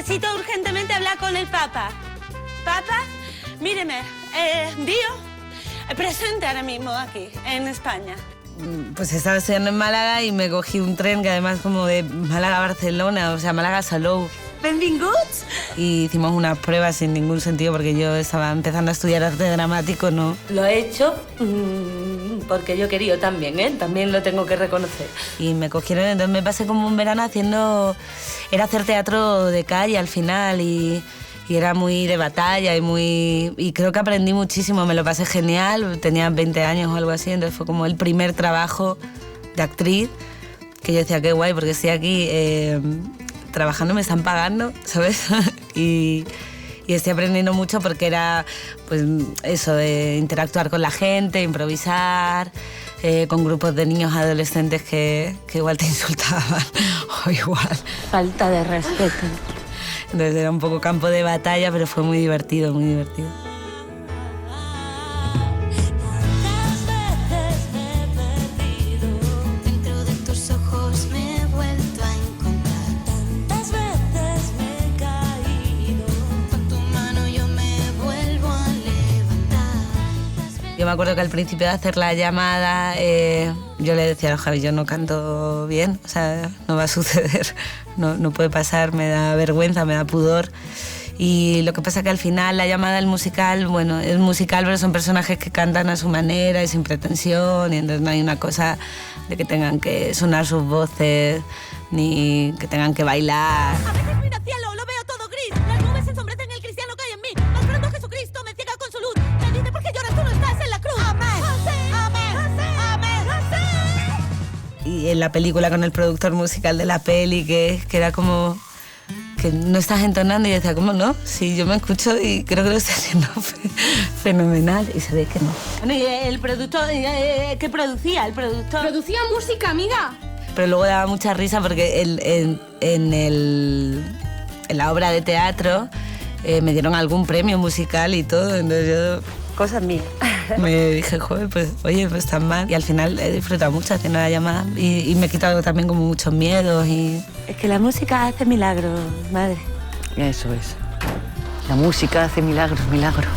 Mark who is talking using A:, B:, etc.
A: necesito urgentemente hablar con el Papa. Papa, míreme, Dio, presente ahora mismo aquí, en España.
B: Pues estaba estudiando en Málaga y me cogí un tren que además como de Málaga a Barcelona, o sea, Málaga a Salou.
A: Benvinguts.
B: Y hicimos unas pruebas sin ningún sentido porque yo estaba empezando a estudiar arte dramático, ¿no?
C: Lo he hecho porque yo quería también, ¿eh? También lo tengo que reconocer.
B: Y me cogieron, entonces me pasé como un verano haciendo... Era hacer teatro de calle al final y era muy de batalla y creo que aprendí muchísimo, me lo pasé genial, tenía 20 años o algo así, entonces fue como el primer trabajo de actriz que yo decía, qué guay, porque estoy aquí trabajando, me están pagando, ¿sabes? y estoy aprendiendo mucho porque era, pues, eso de interactuar con la gente, improvisar, con grupos de niños adolescentes que igual te insultaban o igual.
C: Falta de respeto.
B: Entonces era un poco campo de batalla, pero fue muy divertido, muy divertido.
D: Dentro de tus ojos me he vuelto a encontrar. Tantas veces me he caído. Con tu mano yo me vuelvo a levantar.
B: Yo me acuerdo que al principio de hacer la llamada, yo le decía a Javi, yo no canto bien, o sea, no va a suceder, no puede pasar, me da vergüenza, me da pudor. Y lo que pasa es que al final la llamada, el musical, bueno, es musical, pero son personajes que cantan a su manera y sin pretensión, y entonces no hay una cosa de que tengan que sonar sus voces, ni que tengan que bailar.
A: A veces miro al cielo, lo veo todo gris. Las nubes ensombrecen el cristiano que hay en mí. Más pronto Jesucristo me ciega con su luz. Me dice, ¿por qué lloras? Tú no estás en la cruz. Amén. Amén. Amén. Amén.
B: Y en la película con el productor musical de la peli, que era como... que no estás entonando, y yo decía, ¿cómo no? Sí, yo me escucho y creo que lo estoy haciendo fenomenal, y se ve que no.
A: Bueno, ¿y el productor qué producía? El productor...
E: Producía música, amiga.
B: Pero luego daba mucha risa porque en la obra de teatro me dieron algún premio musical y todo, entonces yo...
C: Cosas mías.
B: Me dije, joder, pues oye, pues tan mal. Y al final he disfrutado mucho haciendo la llamada y me he quitado también como muchos miedos y...
C: Es que la música hace milagros, madre.
F: Eso es. La música hace milagros, milagros.